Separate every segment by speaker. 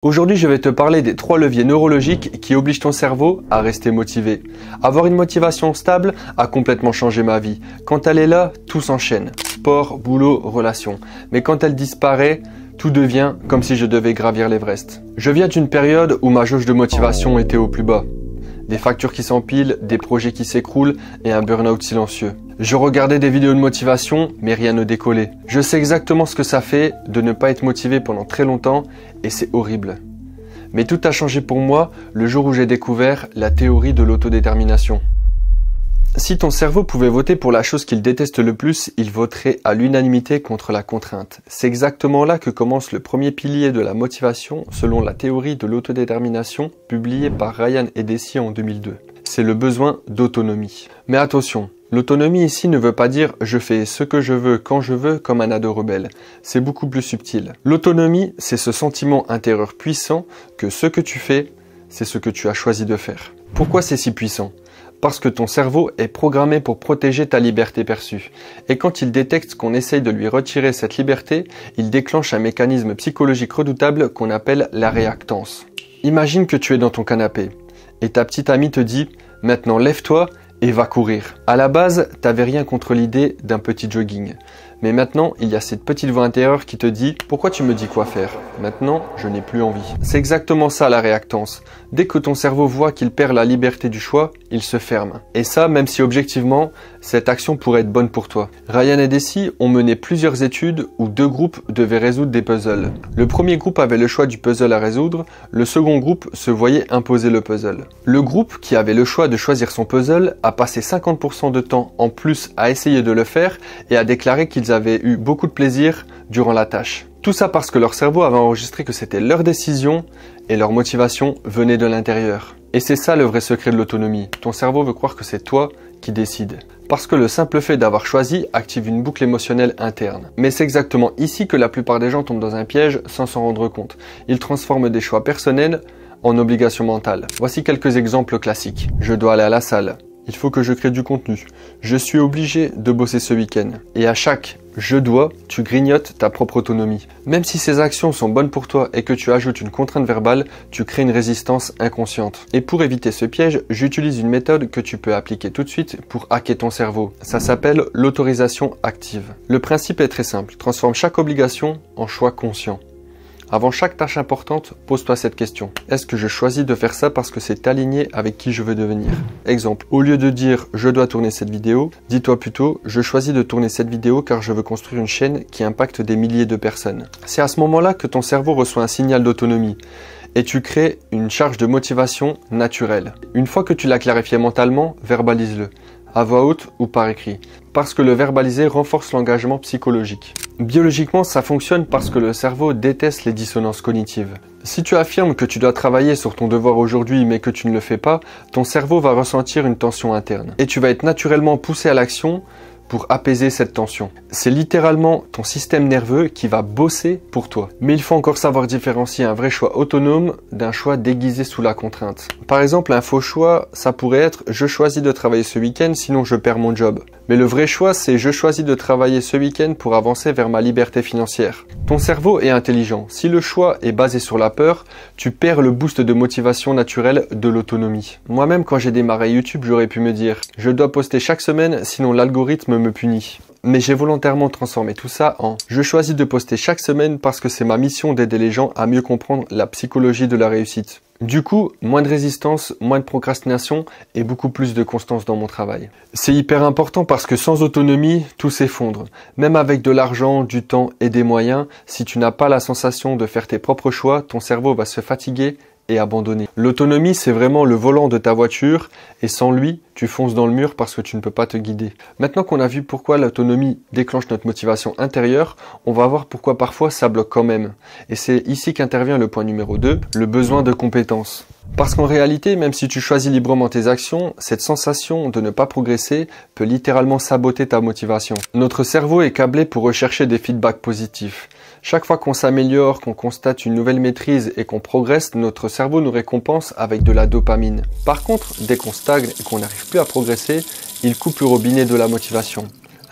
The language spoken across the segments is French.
Speaker 1: Aujourd'hui, je vais te parler des 3 leviers neurologiques qui obligent ton cerveau à rester motivé. Avoir une motivation stable a complètement changé ma vie. Quand elle est là, tout s'enchaîne. Sport, boulot, relations. Mais quand elle disparaît, tout devient comme si je devais gravir l'Everest. Je viens d'une période où ma jauge de motivation était au plus bas. Des factures qui s'empilent, des projets qui s'écroulent et un burn-out silencieux. Je regardais des vidéos de motivation, mais rien ne décollait. Je sais exactement ce que ça fait de ne pas être motivé pendant très longtemps et c'est horrible. Mais tout a changé pour moi le jour où j'ai découvert la théorie de l'autodétermination. Si ton cerveau pouvait voter pour la chose qu'il déteste le plus, il voterait à l'unanimité contre la contrainte. C'est exactement là que commence le premier pilier de la motivation selon la théorie de l'autodétermination publiée par Ryan et Deci en 2002. C'est le besoin d'autonomie. Mais attention, l'autonomie ici ne veut pas dire « je fais ce que je veux quand je veux » comme un ado rebelle. C'est beaucoup plus subtil. L'autonomie, c'est ce sentiment intérieur puissant que ce que tu fais, c'est ce que tu as choisi de faire. Pourquoi c'est si puissant ? Parce que ton cerveau est programmé pour protéger ta liberté perçue. Et quand il détecte qu'on essaye de lui retirer cette liberté, il déclenche un mécanisme psychologique redoutable qu'on appelle la réactance. Imagine que tu es dans ton canapé et ta petite amie te dit « Maintenant lève-toi et va courir ». À la base, t'avais rien contre l'idée d'un petit jogging. Mais maintenant, il y a cette petite voix intérieure qui te dit « Pourquoi tu me dis quoi faire ? Maintenant, je n'ai plus envie ». C'est exactement ça la réactance. Dès que ton cerveau voit qu'il perd la liberté du choix, il se ferme. Et ça, même si objectivement, cette action pourrait être bonne pour toi. Ryan et Deci ont mené plusieurs études où 2 groupes devaient résoudre des puzzles. Le premier groupe avait le choix du puzzle à résoudre, le second groupe se voyait imposer le puzzle. Le groupe qui avait le choix de choisir son puzzle a passé 50% de temps en plus à essayer de le faire et a déclaré qu'ils avaient eu beaucoup de plaisir durant la tâche. Tout ça parce que leur cerveau avait enregistré que c'était leur décision et leur motivation venait de l'intérieur. Et c'est ça le vrai secret de l'autonomie. Ton cerveau veut croire que c'est toi qui décides. Parce que le simple fait d'avoir choisi active une boucle émotionnelle interne. Mais c'est exactement ici que la plupart des gens tombent dans un piège sans s'en rendre compte. Ils transforment des choix personnels en obligations mentales. Voici quelques exemples classiques. Je dois aller à la salle. Il faut que je crée du contenu. Je suis obligé de bosser ce week-end. Et à chaque « je dois », tu grignotes ta propre autonomie. Même si ces actions sont bonnes pour toi et que tu ajoutes une contrainte verbale, tu crées une résistance inconsciente. Et pour éviter ce piège, j'utilise une méthode que tu peux appliquer tout de suite pour hacker ton cerveau. Ça s'appelle l'autorisation active. Le principe est très simple. Transforme chaque obligation en choix conscient. Avant chaque tâche importante, pose-toi cette question. Est-ce que je choisis de faire ça parce que c'est aligné avec qui je veux devenir ? Exemple, au lieu de dire « je dois tourner cette vidéo », dis-toi plutôt « je choisis de tourner cette vidéo car je veux construire une chaîne qui impacte des milliers de personnes ». C'est à ce moment-là que ton cerveau reçoit un signal d'autonomie et tu crées une charge de motivation naturelle. Une fois que tu l'as clarifié mentalement, verbalise-le, à voix haute ou par écrit, parce que le verbaliser renforce l'engagement psychologique. Biologiquement, ça fonctionne parce que le cerveau déteste les dissonances cognitives. Si tu affirmes que tu dois travailler sur ton devoir aujourd'hui mais que tu ne le fais pas, ton cerveau va ressentir une tension interne. Et tu vas être naturellement poussé à l'action pour apaiser cette tension. C'est littéralement ton système nerveux qui va bosser pour toi. Mais il faut encore savoir différencier un vrai choix autonome d'un choix déguisé sous la contrainte. Par exemple, un faux choix, ça pourrait être « je choisis de travailler ce week-end, sinon je perds mon job ». Mais le vrai choix, c'est « je choisis de travailler ce week-end pour avancer vers ma liberté financière ». Ton cerveau est intelligent. Si le choix est basé sur la peur, tu perds le boost de motivation naturelle de l'autonomie. Moi-même, quand j'ai démarré YouTube, j'aurais pu me dire « je dois poster chaque semaine, sinon l'algorithme me punit ». Mais j'ai volontairement transformé tout ça en « je choisis de poster chaque semaine parce que c'est ma mission d'aider les gens à mieux comprendre la psychologie de la réussite ». Du coup, moins de résistance, moins de procrastination et beaucoup plus de constance dans mon travail. C'est hyper important parce que sans autonomie, tout s'effondre. Même avec de l'argent, du temps et des moyens, si tu n'as pas la sensation de faire tes propres choix, ton cerveau va se fatiguer et abandonner. L'autonomie, c'est vraiment le volant de ta voiture et sans lui, tu fonces dans le mur parce que tu ne peux pas te guider. Maintenant qu'on a vu pourquoi l'autonomie déclenche notre motivation intérieure, on va voir pourquoi parfois ça bloque quand même. Et c'est ici qu'intervient le point numéro 2, le besoin de compétences. Parce qu'en réalité, même si tu choisis librement tes actions, cette sensation de ne pas progresser peut littéralement saboter ta motivation. Notre cerveau est câblé pour rechercher des feedbacks positifs. Chaque fois qu'on s'améliore, qu'on constate une nouvelle maîtrise et qu'on progresse, notre cerveau nous récompense avec de la dopamine. Par contre, dès qu'on stagne et qu'on n'arrive plus à progresser, il coupe le robinet de la motivation.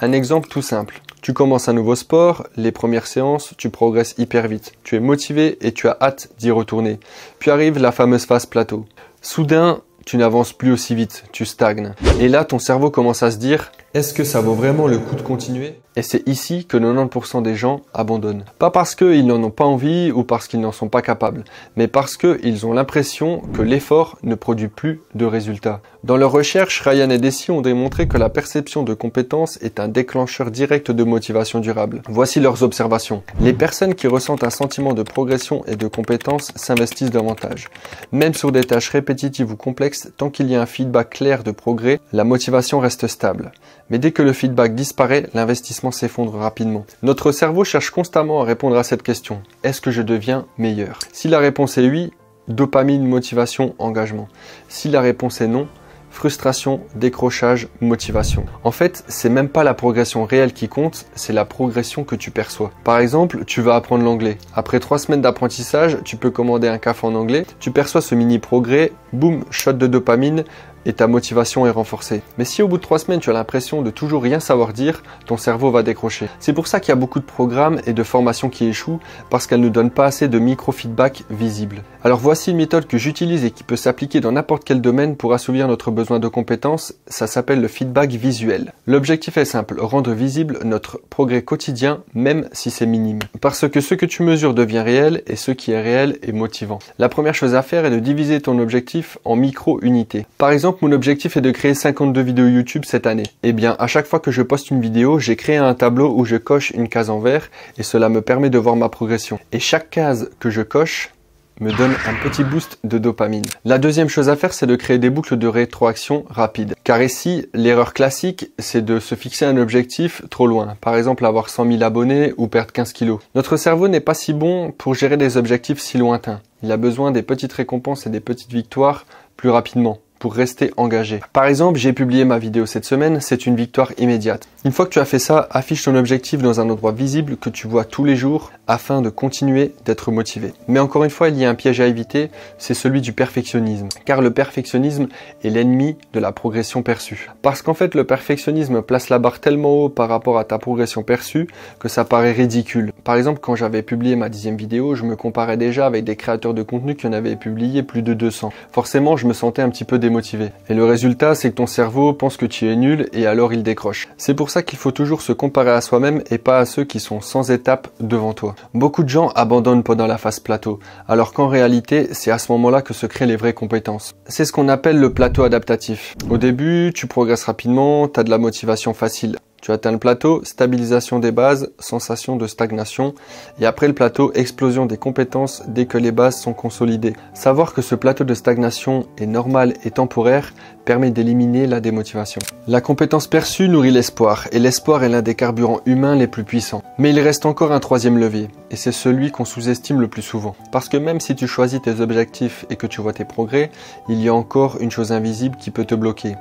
Speaker 1: Un exemple tout simple. Tu commences un nouveau sport, les premières séances, tu progresses hyper vite. Tu es motivé et tu as hâte d'y retourner. Puis arrive la fameuse phase plateau. Soudain, tu n'avances plus aussi vite, tu stagnes. Et là, ton cerveau commence à se dire « Est-ce que ça vaut vraiment le coup de continuer ?» Et c'est ici que 90% des gens abandonnent. Pas parce qu'ils n'en ont pas envie ou parce qu'ils n'en sont pas capables, mais parce qu'ils ont l'impression que l'effort ne produit plus de résultats. Dans leurs recherches, Ryan et Deci ont démontré que la perception de compétence est un déclencheur direct de motivation durable. Voici leurs observations. Les personnes qui ressentent un sentiment de progression et de compétence s'investissent davantage. Même sur des tâches répétitives ou complexes, tant qu'il y a un feedback clair de progrès, la motivation reste stable. Mais dès que le feedback disparaît, l'investissement s'effondre rapidement. Notre cerveau cherche constamment à répondre à cette question. Est-ce que je deviens meilleur? Si la réponse est oui, dopamine, motivation, engagement. Si la réponse est non, frustration, décrochage, motivation. En fait, c'est même pas la progression réelle qui compte, c'est la progression que tu perçois. Par exemple, tu vas apprendre l'anglais. Après 3 semaines d'apprentissage, tu peux commander un café en anglais, tu perçois ce mini progrès, boum, shot de dopamine, et ta motivation est renforcée. Mais si au bout de 3 semaines, tu as l'impression de toujours rien savoir dire, ton cerveau va décrocher. C'est pour ça qu'il y a beaucoup de programmes et de formations qui échouent, parce qu'elles ne donnent pas assez de micro-feedback visibles. Alors voici une méthode que j'utilise et qui peut s'appliquer dans n'importe quel domaine pour assouvir notre besoin de compétences, ça s'appelle le feedback visuel. L'objectif est simple, rendre visible notre progrès quotidien, même si c'est minime. Parce que ce que tu mesures devient réel et ce qui est réel est motivant. La première chose à faire est de diviser ton objectif en micro-unités. Par exemple, mon objectif est de créer 52 vidéos YouTube cette année. Eh bien, à chaque fois que je poste une vidéo, j'ai créé un tableau où je coche une case en vert et cela me permet de voir ma progression. Et chaque case que je coche me donne un petit boost de dopamine. La deuxième chose à faire, c'est de créer des boucles de rétroaction rapides. Car ici, l'erreur classique, c'est de se fixer un objectif trop loin. Par exemple, avoir 100 000 abonnés ou perdre 15 kilos. Notre cerveau n'est pas si bon pour gérer des objectifs si lointains. Il a besoin des petites récompenses et des petites victoires plus rapidement, pour rester engagé. Par exemple, j'ai publié ma vidéo cette semaine, c'est une victoire immédiate. Une fois que tu as fait ça, affiche ton objectif dans un endroit visible que tu vois tous les jours afin de continuer d'être motivé. Mais encore une fois, il y a un piège à éviter, c'est celui du perfectionnisme. Car le perfectionnisme est l'ennemi de la progression perçue. Parce qu'en fait, le perfectionnisme place la barre tellement haut par rapport à ta progression perçue que ça paraît ridicule. Par exemple, quand j'avais publié ma 10e vidéo, je me comparais déjà avec des créateurs de contenu qui en avaient publié plus de 200. Forcément, je me sentais un petit peu démotivé. Et le résultat, c'est que ton cerveau pense que tu es nul et alors il décroche. C'est pour ça qu'il faut toujours se comparer à soi-même et pas à ceux qui sont sans étape devant toi. Beaucoup de gens abandonnent pendant la phase plateau, alors qu'en réalité, c'est à ce moment-là que se créent les vraies compétences. C'est ce qu'on appelle le plateau adaptatif. Au début, tu progresses rapidement, tu as de la motivation facile. Tu atteins le plateau, stabilisation des bases, sensation de stagnation. Et après le plateau, explosion des compétences dès que les bases sont consolidées. Savoir que ce plateau de stagnation est normal et temporaire permet d'éliminer la démotivation. La compétence perçue nourrit l'espoir, et l'espoir est l'un des carburants humains les plus puissants. Mais il reste encore un troisième levier, et c'est celui qu'on sous-estime le plus souvent. Parce que même si tu choisis tes objectifs et que tu vois tes progrès, il y a encore une chose invisible qui peut te bloquer.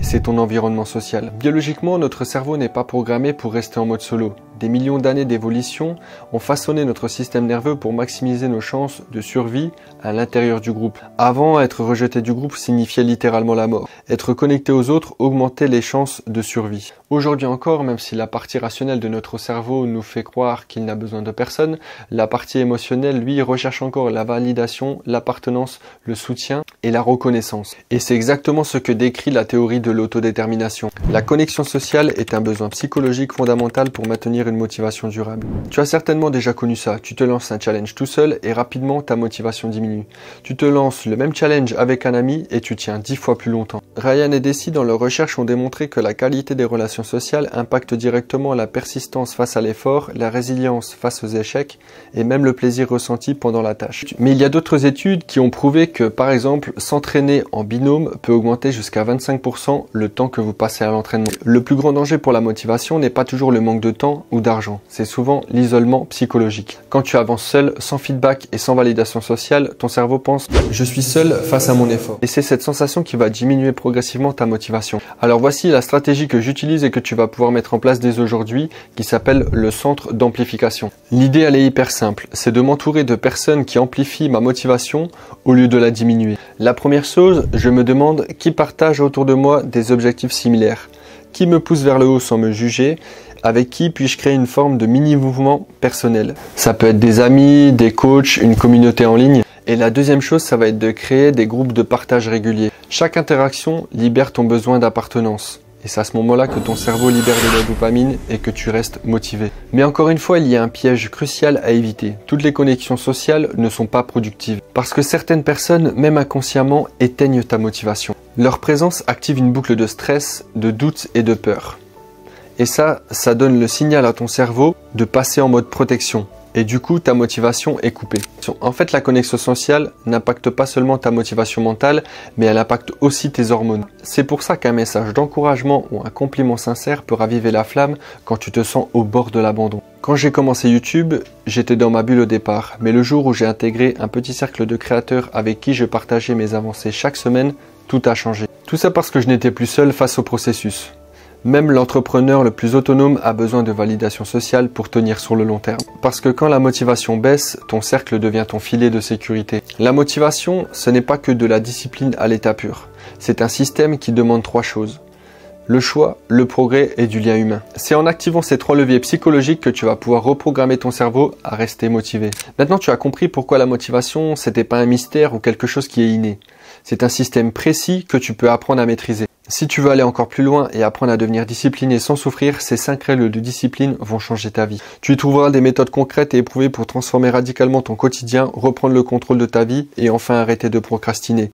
Speaker 1: C'est ton environnement social. Biologiquement, notre cerveau n'est pas programmé pour rester en mode solo. Des millions d'années d'évolution ont façonné notre système nerveux pour maximiser nos chances de survie à l'intérieur du groupe. Avant, être rejeté du groupe signifiait littéralement la mort. Être connecté aux autres augmentait les chances de survie. Aujourd'hui encore, même si la partie rationnelle de notre cerveau nous fait croire qu'il n'a besoin de personne, la partie émotionnelle, lui, recherche encore la validation, l'appartenance, le soutien et la reconnaissance. Et c'est exactement ce que décrit la théorie de l'autodétermination. La connexion sociale est un besoin psychologique fondamental pour maintenir une motivation durable. Tu as certainement déjà connu ça. Tu te lances un challenge tout seul et rapidement ta motivation diminue. Tu te lances le même challenge avec un ami et tu tiens 10 fois plus longtemps. Ryan et Deci dans leurs recherches ont démontré que la qualité des relations sociales impacte directement la persistance face à l'effort, la résilience face aux échecs et même le plaisir ressenti pendant la tâche. Mais il y a d'autres études qui ont prouvé que par exemple s'entraîner en binôme peut augmenter jusqu'à 25% le temps que vous passez à l'entraînement. Le plus grand danger pour la motivation n'est pas toujours le manque de temps ou d'argent, c'est souvent l'isolement psychologique. Quand tu avances seul, sans feedback et sans validation sociale, ton cerveau pense « je suis seul face à mon effort ». Et c'est cette sensation qui va diminuer progressivement ta motivation. Alors voici la stratégie que j'utilise et que tu vas pouvoir mettre en place dès aujourd'hui, qui s'appelle le centre d'amplification. L'idée elle est hyper simple, c'est de m'entourer de personnes qui amplifient ma motivation au lieu de la diminuer. La première chose, je me demande qui partage autour de moi des objectifs similaires, qui me pousse vers le haut sans me juger, Avec qui puis-je créer une forme de mini-mouvement personnel? Ça peut être des amis, des coachs, une communauté en ligne. Et la deuxième chose, ça va être de créer des groupes de partage réguliers. Chaque interaction libère ton besoin d'appartenance. Et c'est à ce moment-là que ton cerveau libère de la dopamine et que tu restes motivé. Mais encore une fois, il y a un piège crucial à éviter. Toutes les connexions sociales ne sont pas productives. Parce que certaines personnes, même inconsciemment, éteignent ta motivation. Leur présence active une boucle de stress, de doute et de peur. Et ça donne le signal à ton cerveau de passer en mode protection. Et du coup, ta motivation est coupée. En fait, la connexion sociale n'impacte pas seulement ta motivation mentale, mais elle impacte aussi tes hormones. C'est pour ça qu'un message d'encouragement ou un compliment sincère peut raviver la flamme quand tu te sens au bord de l'abandon. Quand j'ai commencé YouTube, j'étais dans ma bulle au départ, mais le jour où j'ai intégré un petit cercle de créateurs avec qui je partageais mes avancées chaque semaine, tout a changé. Tout ça parce que je n'étais plus seul face au processus. Même l'entrepreneur le plus autonome a besoin de validation sociale pour tenir sur le long terme. Parce que quand la motivation baisse, ton cercle devient ton filet de sécurité. La motivation, ce n'est pas que de la discipline à l'état pur. C'est un système qui demande 3 choses. Le choix, le progrès et du lien humain. C'est en activant ces 3 leviers psychologiques que tu vas pouvoir reprogrammer ton cerveau à rester motivé. Maintenant, tu as compris pourquoi la motivation, c'était pas un mystère ou quelque chose qui est inné. C'est un système précis que tu peux apprendre à maîtriser. Si tu veux aller encore plus loin et apprendre à devenir discipliné sans souffrir, ces 5 règles de discipline vont changer ta vie. Tu y trouveras des méthodes concrètes et éprouvées pour transformer radicalement ton quotidien, reprendre le contrôle de ta vie et enfin arrêter de procrastiner.